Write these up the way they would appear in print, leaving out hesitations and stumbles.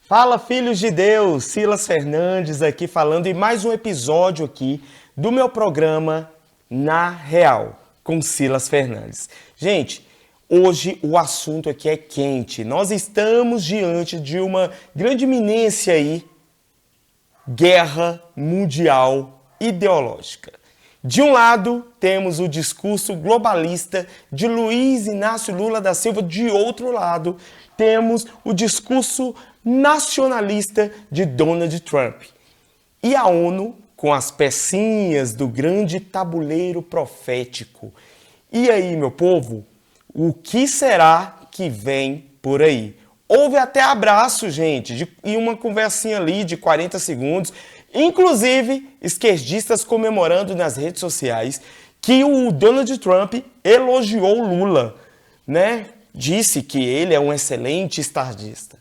Fala, filhos de Deus! Silas Fernandes aqui falando em mais um episódio aqui do meu programa Na Real, com Silas Fernandes. Gente, hoje o assunto aqui é quente. Nós estamos diante de uma grande iminência aí, guerra mundial ideológica. De um lado, temos o discurso globalista de Luiz Inácio Lula da Silva. De outro lado, temos o discurso nacionalista de Donald Trump. E a ONU, com as pecinhas do grande tabuleiro profético. E aí, meu povo, o que será que vem por aí? Houve até abraço, gente, e uma conversinha ali de 40 segundos. Inclusive, esquerdistas comemorando nas redes sociais que o Donald Trump elogiou Lula, né? Disse que ele é um excelente estadista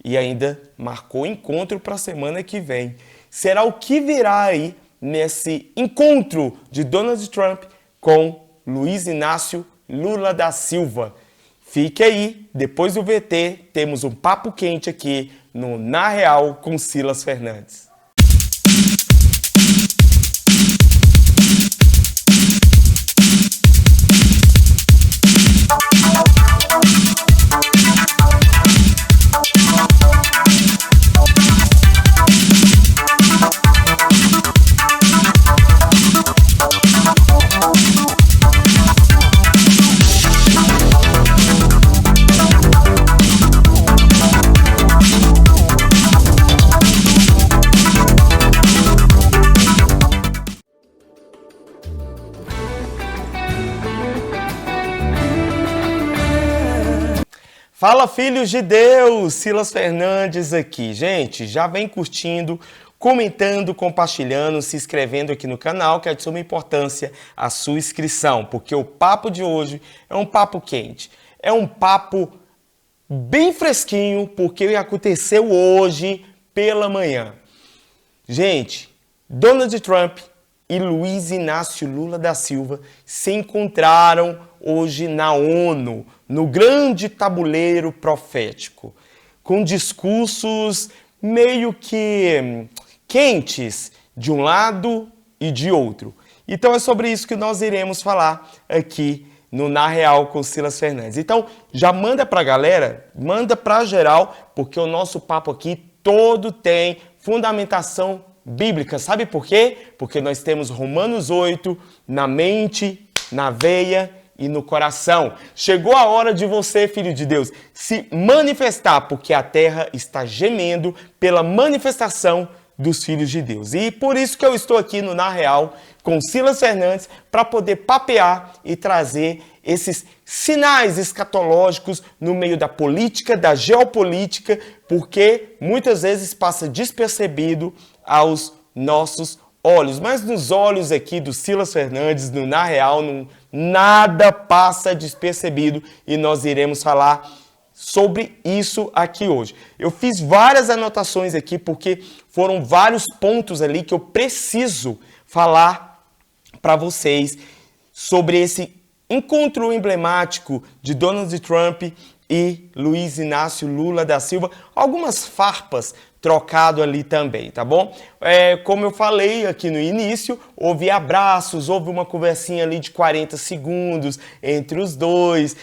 e ainda marcou encontro para a semana que vem. Será o que virá aí nesse encontro de Donald Trump com Luiz Inácio Lula da Silva? Fique aí, depois do VT, temos um papo quente aqui no Na Real com Silas Fernandes. Fala, filhos de Deus! Silas Fernandes aqui. Gente, já vem curtindo, comentando, compartilhando, se inscrevendo aqui no canal, que é de suma importância a sua inscrição, porque o papo de hoje é um papo quente. É um papo bem fresquinho, porque aconteceu hoje pela manhã. Gente, Donald Trump e Luiz Inácio Lula da Silva se encontraram hoje na ONU, no grande tabuleiro profético, com discursos meio que quentes de um lado e de outro. Então é sobre isso que nós iremos falar aqui no Na Real com Silas Fernandes. Então já manda pra galera, manda pra geral, porque o nosso papo aqui todo tem fundamentação bíblica. Sabe por quê? Porque nós temos Romanos 8 na mente, na veia e no coração. Chegou a hora de você, filho de Deus, se manifestar, porque a terra está gemendo pela manifestação dos filhos de Deus. E por isso que eu estou aqui no Na Real com Silas Fernandes para poder papear e trazer esses sinais escatológicos no meio da política, da geopolítica, porque muitas vezes passa despercebido aos nossos olhos. Mas nos olhos aqui do Silas Fernandes, no Na Real, nada passa despercebido e nós iremos falar sobre isso aqui hoje. Eu fiz várias anotações aqui porque foram vários pontos ali que eu preciso falar para vocês sobre esse encontro emblemático de Donald Trump e Luiz Inácio Lula da Silva. Algumas farpas trocado ali também, tá bom? Como eu falei aqui no início, houve abraços, houve uma conversinha ali de 40 segundos entre os dois.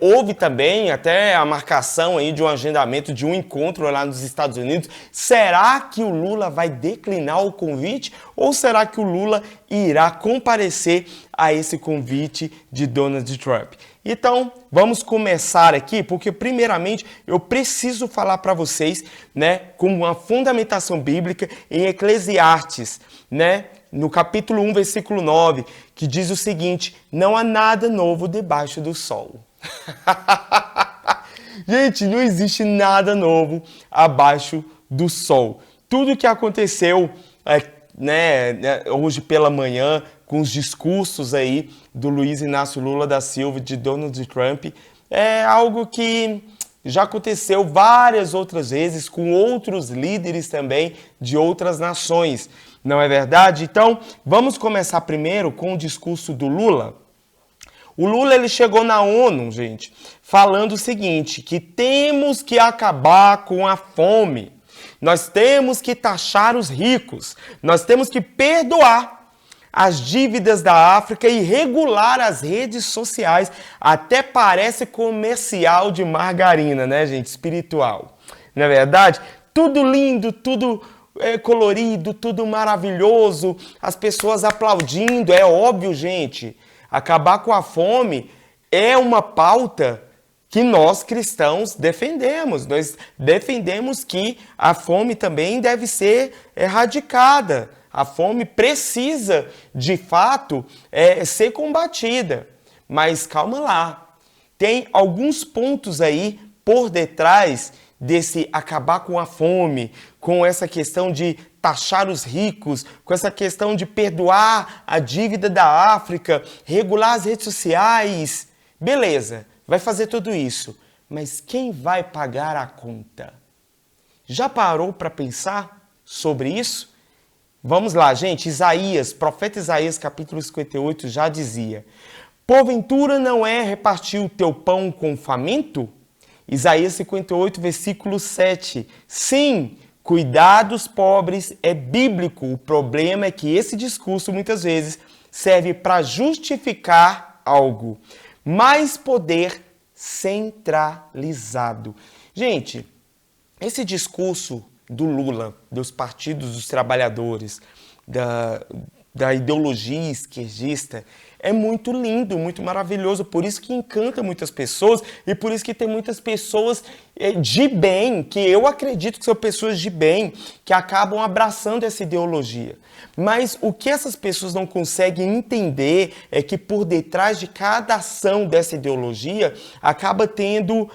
Houve também até a marcação aí de um agendamento de um encontro lá nos Estados Unidos. Será que o Lula vai declinar o convite ou será que o Lula irá comparecer a esse convite de Donald Trump? Então, vamos começar aqui, porque primeiramente eu preciso falar para vocês, né, com uma fundamentação bíblica em Eclesiastes, né, no capítulo 1, versículo 9, que diz o seguinte: não há nada novo debaixo do sol. Gente, não existe nada novo abaixo do sol. Tudo que aconteceu, hoje pela manhã, com os discursos aí do Luiz Inácio Lula da Silva e de Donald Trump, é algo que já aconteceu várias outras vezes com outros líderes também de outras nações, não é verdade? Então, vamos começar primeiro com o discurso do Lula. O Lula ele chegou na ONU, gente, falando o seguinte, que temos que acabar com a fome. Nós temos que taxar os ricos, nós temos que perdoar as dívidas da África e regular as redes sociais. Até parece comercial de margarina, né, gente? Espiritual. Não é verdade? Tudo lindo, tudo colorido, tudo maravilhoso, as pessoas aplaudindo. É óbvio, gente, acabar com a fome é uma pauta que nós cristãos defendemos. Nós defendemos que a fome também deve ser erradicada. A fome precisa, de fato, ser combatida. Mas calma lá. Tem alguns pontos aí por detrás desse acabar com a fome, com essa questão de taxar os ricos, com essa questão de perdoar a dívida da África, regular as redes sociais. Beleza, vai fazer tudo isso. Mas quem vai pagar a conta? Já parou para pensar sobre isso? Vamos lá, gente. Isaías, profeta Isaías, capítulo 58, já dizia: porventura não é repartir o teu pão com o faminto? Isaías 58, versículo 7. Sim, cuidar dos pobres é bíblico. O problema é que esse discurso, muitas vezes, serve para justificar algo. Mais poder centralizado. Gente, esse discurso do Lula, dos partidos dos trabalhadores, da ideologia esquerdista, é muito lindo, muito maravilhoso, por isso que encanta muitas pessoas e por isso que tem muitas pessoas de bem, que eu acredito que são pessoas de bem, que acabam abraçando essa ideologia. Mas o que essas pessoas não conseguem entender é que por detrás de cada ação dessa ideologia acaba tendo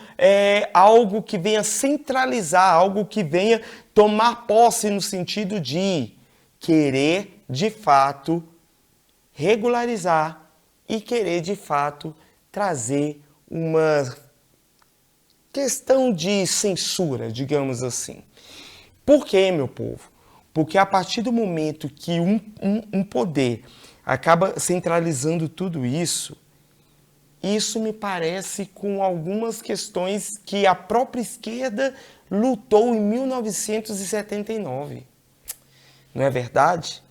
algo que venha centralizar, algo que venha tomar posse no sentido de querer, de fato, regularizar e querer, de fato, trazer uma questão de censura, digamos assim. Por quê, meu povo? Porque a partir do momento que um poder acaba centralizando tudo isso, isso me parece com algumas questões que a própria esquerda lutou em 1979. Não é verdade?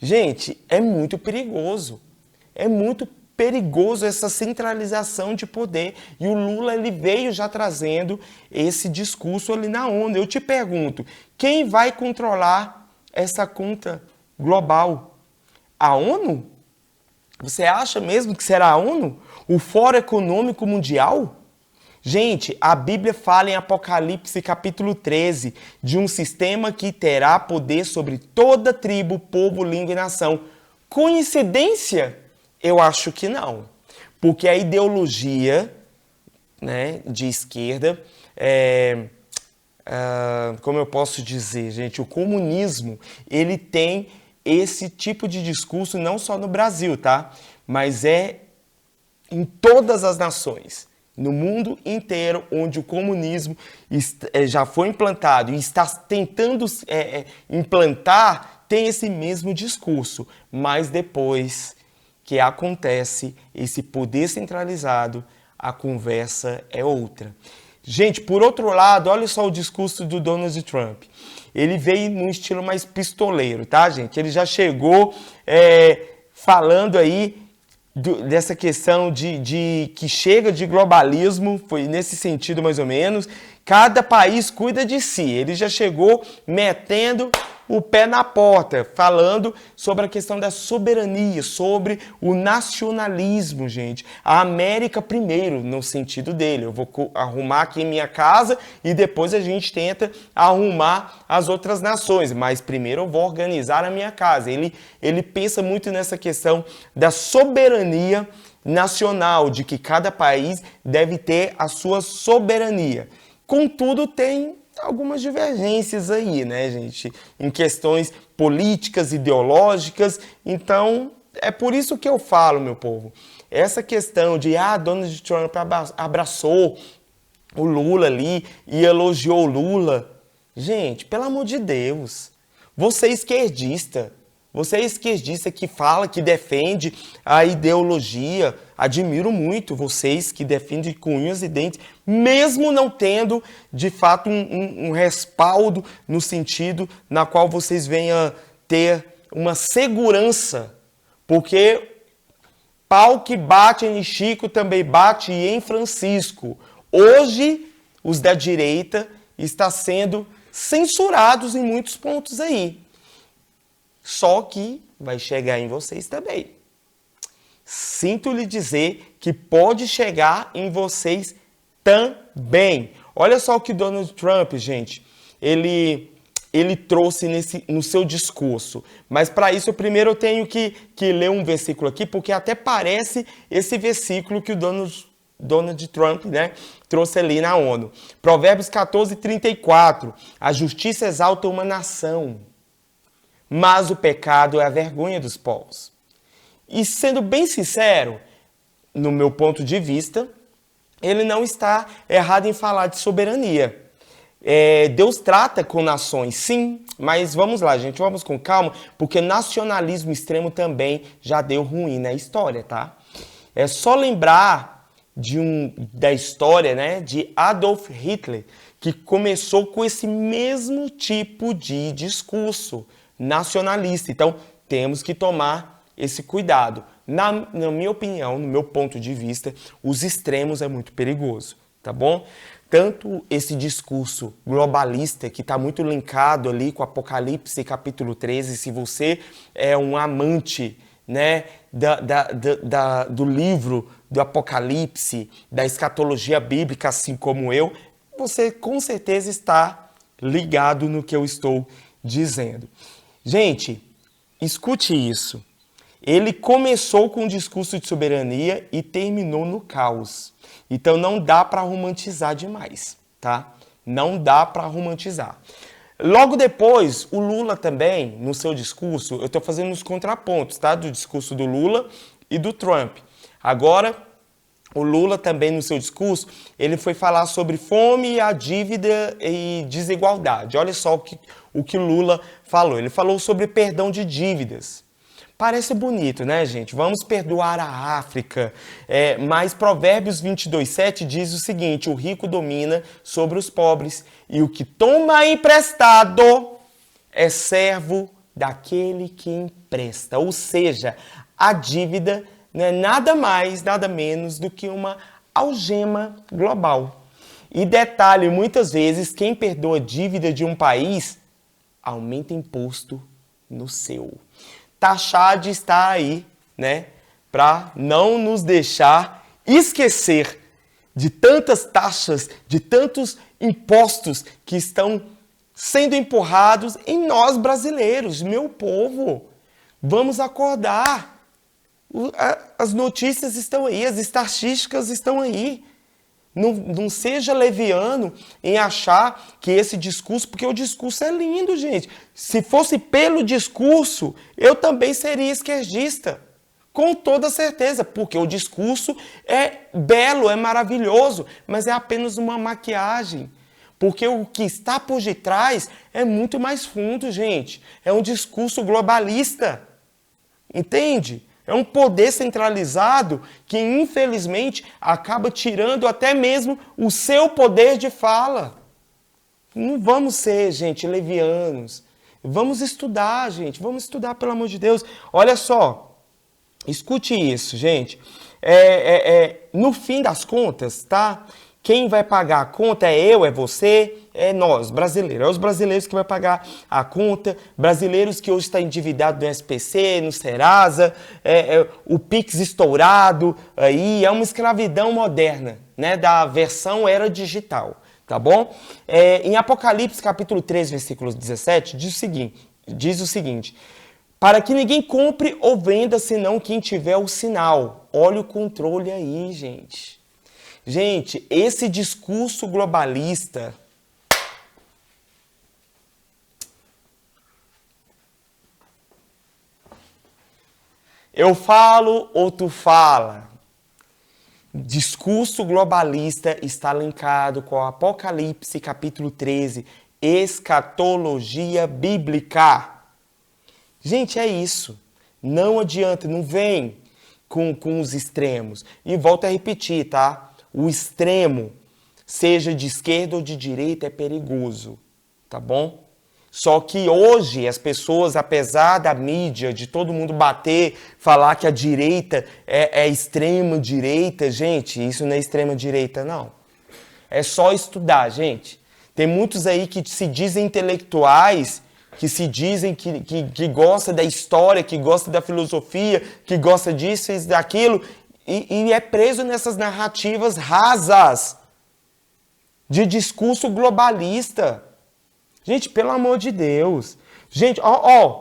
Gente, é muito perigoso. É muito perigoso essa centralização de poder. E o Lula, ele veio já trazendo esse discurso ali na ONU. Eu te pergunto, quem vai controlar essa conta global? A ONU? Você acha mesmo que será a ONU? O Fórum Econômico Mundial? Gente, a Bíblia fala em Apocalipse capítulo 13 de um sistema que terá poder sobre toda tribo, povo, língua e nação. Coincidência? Eu acho que não. Porque a ideologia, né, de esquerda, como eu posso dizer, gente, o comunismo, ele tem esse tipo de discurso não só no Brasil, tá? Mas é em todas as nações. No mundo inteiro, onde o comunismo já foi implantado e está tentando implantar, tem esse mesmo discurso. Mas depois que acontece esse poder centralizado, a conversa é outra. Gente, por outro lado, olha só o discurso do Donald Trump. Ele veio num estilo mais pistoleiro, tá, gente? Ele já chegou falando aí dessa questão de que chega de globalismo, foi nesse sentido mais ou menos. Cada país cuida de si. Ele já chegou metendo o pé na porta, falando sobre a questão da soberania, sobre o nacionalismo, gente. A América primeiro, no sentido dele. Eu vou arrumar aqui minha casa e depois a gente tenta arrumar as outras nações. Mas primeiro eu vou organizar a minha casa. Ele pensa muito nessa questão da soberania nacional, de que cada país deve ter a sua soberania. Contudo, tem algumas divergências aí, né, gente? Em questões políticas, ideológicas. Então, é por isso que eu falo, meu povo. Essa questão de, Donald Trump abraçou o Lula ali e elogiou o Lula. Gente, pelo amor de Deus. Você é esquerdista. Você é esquerdista que fala, que defende a ideologia, admiro muito vocês que defendem com unhas e dentes, mesmo não tendo, de fato, um respaldo no sentido na qual vocês venham ter uma segurança, porque pau que bate em Chico também bate em Francisco. Hoje, os da direita estão sendo censurados em muitos pontos aí. Só que vai chegar em vocês também. Sinto lhe dizer que pode chegar em vocês também. Olha só o que Donald Trump, gente, ele trouxe no seu discurso. Mas para isso, primeiro eu tenho que ler um versículo aqui, porque até parece esse versículo que o Donald Trump, né, trouxe ali na ONU. Provérbios 14, 34. A justiça exalta uma nação, mas o pecado é a vergonha dos povos. E sendo bem sincero, no meu ponto de vista, ele não está errado em falar de soberania. Deus trata com nações, sim, mas vamos lá, gente, vamos com calma, porque nacionalismo extremo também já deu ruim na história, tá? É só lembrar da história, né, de Adolf Hitler, que começou com esse mesmo tipo de discurso nacionalista. Então, temos que tomar esse cuidado. Na minha opinião, no meu ponto de vista, os extremos é muito perigoso, tá bom? Tanto esse discurso globalista, que está muito linkado ali com Apocalipse capítulo 13, se você é um amante, né, do livro do Apocalipse, da escatologia bíblica, assim como eu, você com certeza está ligado no que eu estou dizendo. Gente, escute isso. Ele começou com um discurso de soberania e terminou no caos. Então não dá para romantizar demais, tá? Não dá para romantizar. Logo depois, o Lula também, no seu discurso, eu estou fazendo os contrapontos, tá? Do discurso do Lula e do Trump. Agora, o Lula também, no seu discurso, ele foi falar sobre fome, a dívida e desigualdade. Olha só o que o Lula falou. Ele falou sobre perdão de dívidas. Parece bonito, né, gente? Vamos perdoar a África. Mas Provérbios 22:7 diz o seguinte: o rico domina sobre os pobres e o que toma emprestado é servo daquele que empresta. Ou seja, a dívida não é nada mais, nada menos do que uma algema global. E detalhe, muitas vezes quem perdoa dívida de um país aumenta imposto no seu. Taxad está aí, né, para não nos deixar esquecer de tantas taxas, de tantos impostos que estão sendo empurrados em nós brasileiros, meu povo. Vamos acordar. As notícias estão aí, as estatísticas estão aí. Não seja leviano em achar que esse discurso, porque o discurso é lindo, gente. Se fosse pelo discurso, eu também seria esquerdista. Com toda certeza, porque o discurso é belo, é maravilhoso, mas é apenas uma maquiagem. Porque o que está por detrás é muito mais fundo, gente. É um discurso globalista. Entende? É um poder centralizado que, infelizmente, acaba tirando até mesmo o seu poder de fala. Não vamos ser, gente, levianos. Vamos estudar, gente. Vamos estudar, pelo amor de Deus. Olha só. Escute isso, gente. No fim das contas, tá? Quem vai pagar a conta é eu, é você, é nós, brasileiros. É os brasileiros que vão pagar a conta. Brasileiros que hoje estão endividados no SPC, no Serasa, o Pix estourado, aí é uma escravidão moderna, né? Da versão era digital, tá bom? Em Apocalipse capítulo 3, versículo 17, diz o seguinte: para que ninguém compre ou venda senão quem tiver o sinal. Olha o controle aí, gente. Gente, esse discurso globalista eu falo ou tu fala. Discurso globalista está linkado com o Apocalipse capítulo 13, escatologia bíblica. Gente, é isso. Não adianta, não vem com os extremos. E volto a repetir, tá? O extremo, seja de esquerda ou de direita, é perigoso, tá bom? Só que hoje as pessoas, apesar da mídia, de todo mundo bater, falar que a direita é extrema direita, gente, isso não é extrema direita, não. É só estudar, gente. Tem muitos aí que se dizem intelectuais, que se dizem que gosta da história, que gosta da filosofia, que gosta disso e daquilo, e é preso nessas narrativas rasas de discurso globalista. Gente, pelo amor de Deus. Gente,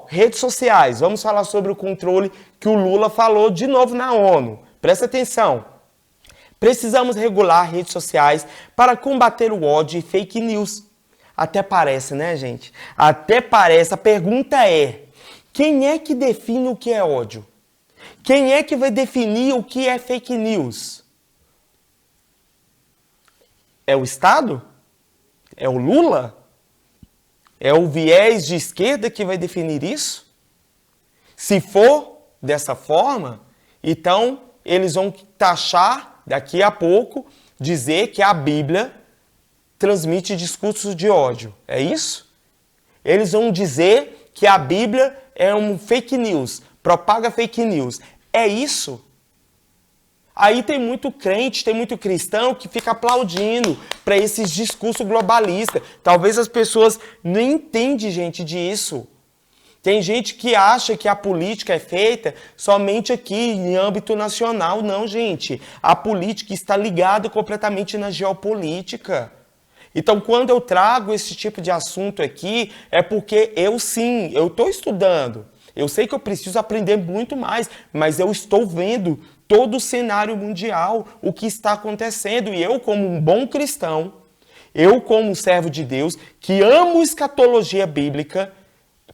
redes sociais. Vamos falar sobre o controle que o Lula falou de novo na ONU. Presta atenção. Precisamos regular redes sociais para combater o ódio e fake news. Até parece, né, gente? Até parece. A pergunta é, quem é que define o que é ódio? Quem é que vai definir o que é fake news? É o Estado? É o Lula? É o viés de esquerda que vai definir isso? Se for dessa forma, então eles vão taxar daqui a pouco, dizer que a Bíblia transmite discursos de ódio. É isso? Eles vão dizer que a Bíblia é um fake news, propaga fake news. É isso? Aí tem muito crente, tem muito cristão que fica aplaudindo para esses discursos globalistas. Talvez as pessoas não entendem, gente, disso. Tem gente que acha que a política é feita somente aqui, em âmbito nacional. Não, gente. A política está ligada completamente na geopolítica. Então, quando eu trago esse tipo de assunto aqui, é porque eu estou estudando. Eu sei que eu preciso aprender muito mais, mas eu estou vendo todo o cenário mundial, o que está acontecendo. E eu, como um bom cristão, eu, como um servo de Deus, que amo escatologia bíblica,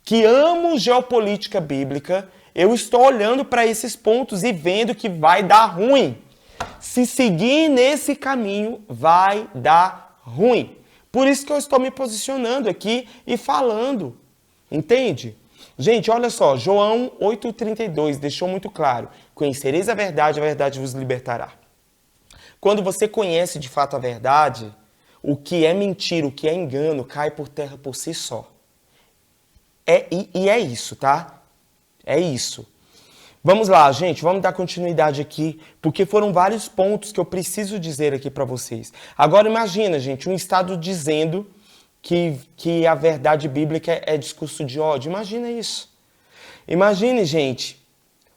que amo geopolítica bíblica, eu estou olhando para esses pontos e vendo que vai dar ruim. Se seguir nesse caminho, vai dar ruim. Por isso que eu estou me posicionando aqui e falando. Entende? Gente, olha só, João 8,32 deixou muito claro. Conhecereis a verdade vos libertará. Quando você conhece de fato a verdade, o que é mentira, o que é engano, cai por terra por si só. E é isso, tá? É isso. Vamos lá, gente, vamos dar continuidade aqui, porque foram vários pontos que eu preciso dizer aqui para vocês. Agora imagina, gente, um Estado dizendo que a verdade bíblica é discurso de ódio. Imagina isso. Imagine, gente.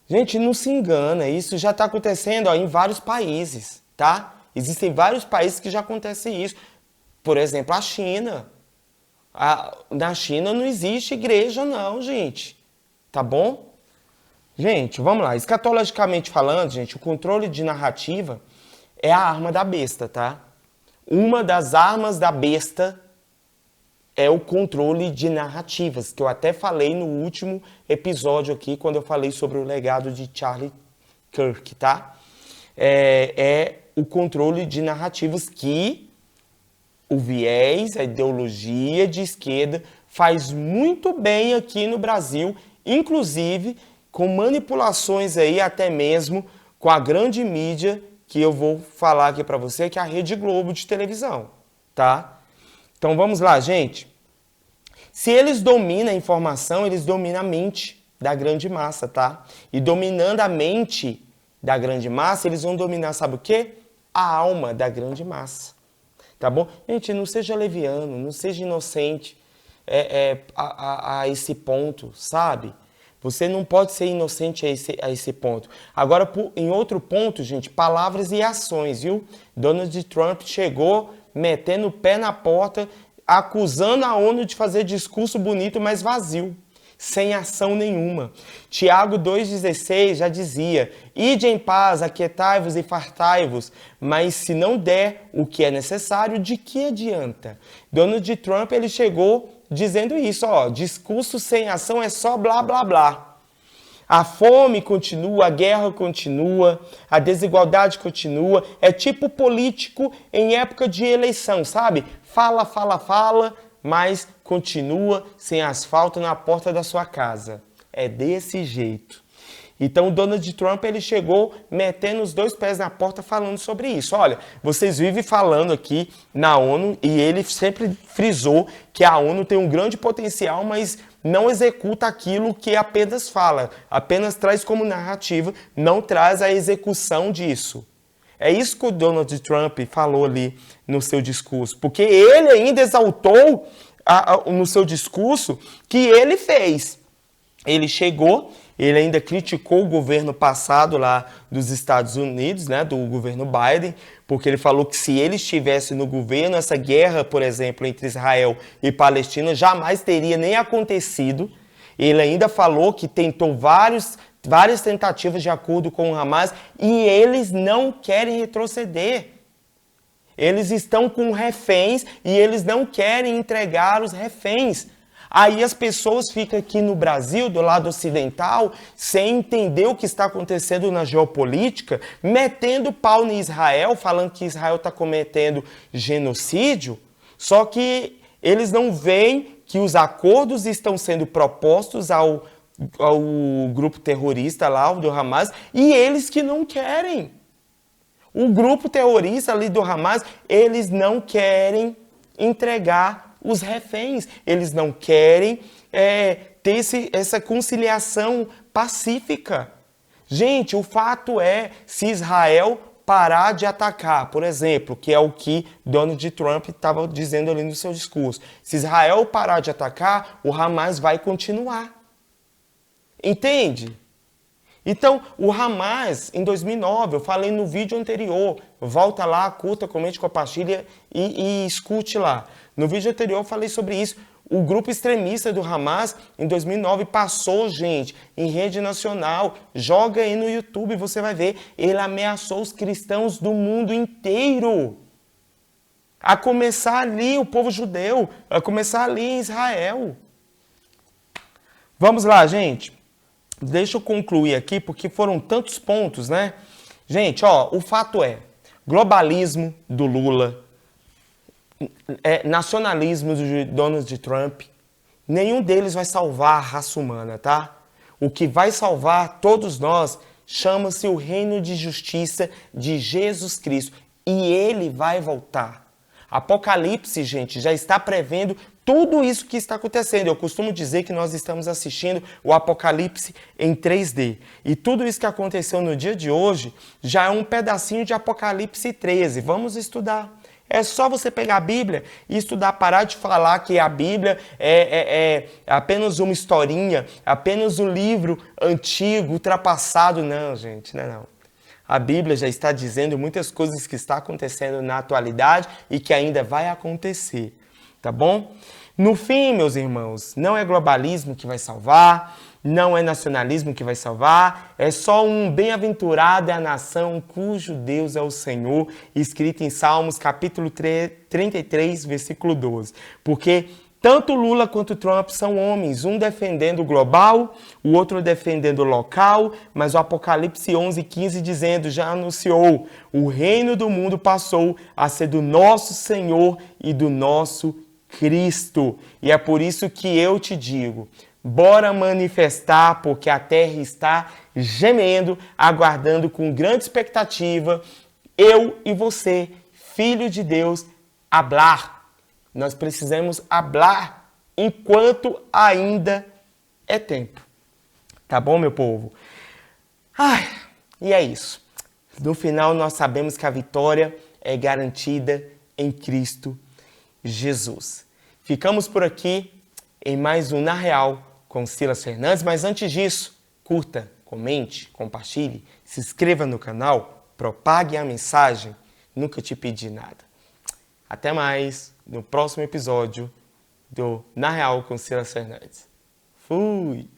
Gente, não se engana. Isso já está acontecendo em vários países, tá? Existem vários países que já acontece isso. Por exemplo, a China. Na China não existe igreja, não, gente. Tá bom? Gente, vamos lá. Escatologicamente falando, gente, o controle de narrativa é a arma da besta, tá? Uma das armas da besta é o controle de narrativas, que eu até falei no último episódio aqui, quando eu falei sobre o legado de Charlie Kirk, tá? É o controle de narrativas que o viés, a ideologia de esquerda faz muito bem aqui no Brasil, inclusive com manipulações aí até mesmo com a grande mídia que eu vou falar aqui para você, que é a Rede Globo de televisão, tá? Então vamos lá, gente. Se eles dominam a informação, eles dominam a mente da grande massa, tá? E dominando a mente da grande massa, eles vão dominar, sabe o quê? A alma da grande massa, tá bom? Gente, não seja leviano, não seja inocente a esse ponto, sabe? Você não pode ser inocente a esse ponto. Agora, em outro ponto, gente, palavras e ações, viu? Donald Trump chegou metendo o pé na porta, acusando a ONU de fazer discurso bonito, mas vazio, sem ação nenhuma. Tiago 2,16 já dizia, ide em paz, aquietai-vos e fartai-vos, mas se não der o que é necessário, de que adianta? Donald Trump, ele chegou dizendo isso, discurso sem ação é só blá, blá, blá. A fome continua, a guerra continua, a desigualdade continua. É tipo político em época de eleição, sabe? Fala, fala, fala, mas continua sem asfalto na porta da sua casa. É desse jeito. Então o Donald Trump ele chegou metendo os dois pés na porta falando sobre isso. Olha, vocês vivem falando aqui na ONU e ele sempre frisou que a ONU tem um grande potencial, mas não executa aquilo que apenas fala, apenas traz como narrativa, não traz a execução disso. É isso que o Donald Trump falou ali no seu discurso, porque ele ainda exaltou no seu discurso que ele fez. Ele chegou, ele ainda criticou o governo passado lá dos Estados Unidos, né, do governo Biden, porque ele falou que se ele estivesse no governo, essa guerra, por exemplo, entre Israel e Palestina jamais teria nem acontecido. Ele ainda falou que tentou várias tentativas de acordo com o Hamas e eles não querem retroceder. Eles estão com reféns e eles não querem entregar os reféns. Aí as pessoas ficam aqui no Brasil, do lado ocidental, sem entender o que está acontecendo na geopolítica, metendo pau em Israel, falando que Israel está cometendo genocídio, só que eles não veem que os acordos estão sendo propostos ao grupo terrorista lá, do Hamas, e eles que não querem. O grupo terrorista ali do Hamas, eles não querem entregar os reféns. Eles não querem ter essa conciliação pacífica. Gente, o fato é, se Israel parar de atacar, por exemplo, que é o que Donald Trump estava dizendo ali no seu discurso, se Israel parar de atacar, o Hamas vai continuar. Entende? Então, o Hamas, em 2009, eu falei no vídeo anterior, volta lá, curta, comente, compartilha e escute lá. No vídeo anterior eu falei sobre isso. O grupo extremista do Hamas, em 2009, passou, gente, em rede nacional. Joga aí no YouTube, você vai ver. Ele ameaçou os cristãos do mundo inteiro. A começar ali o povo judeu, a começar ali em Israel. Vamos lá, gente. Deixa eu concluir aqui, porque foram tantos pontos, né? Gente, ó, o fato é, globalismo do Lula, nacionalismo do Donald Trump, nenhum deles vai salvar a raça humana, tá? O que vai salvar todos nós chama-se o reino de justiça de Jesus Cristo. E ele vai voltar. Apocalipse, gente, já está prevendo tudo isso que está acontecendo. Eu costumo dizer que nós estamos assistindo o Apocalipse em 3D. E tudo isso que aconteceu no dia de hoje já é um pedacinho de Apocalipse 13. Vamos estudar. É só você pegar a Bíblia e estudar, parar de falar que a Bíblia é apenas uma historinha, apenas um livro antigo, ultrapassado. Não, gente, não é não. A Bíblia já está dizendo muitas coisas que estão acontecendo na atualidade e que ainda vai acontecer, tá bom? No fim, meus irmãos, não é globalismo que vai salvar, não é nacionalismo que vai salvar, é só um bem-aventurado é a nação cujo Deus é o Senhor, escrito em Salmos capítulo 33, versículo 12. Porque tanto Lula quanto Trump são homens, um defendendo o global, o outro defendendo o local, mas o Apocalipse 11:15 dizendo, já anunciou, o reino do mundo passou a ser do nosso Senhor e do nosso Cristo. E é por isso que eu te digo, bora manifestar, porque a terra está gemendo, aguardando com grande expectativa, eu e você, filho de Deus, hablar. Nós precisamos hablar enquanto ainda é tempo. Tá bom, meu povo? E é isso. No final, nós sabemos que a vitória é garantida em Cristo Jesus. Ficamos por aqui em mais um Na Real com Silas Fernandes, mas antes disso, curta, comente, compartilhe, se inscreva no canal, propague a mensagem, nunca te pedi nada. Até mais no próximo episódio do Na Real com Silas Fernandes. Fui!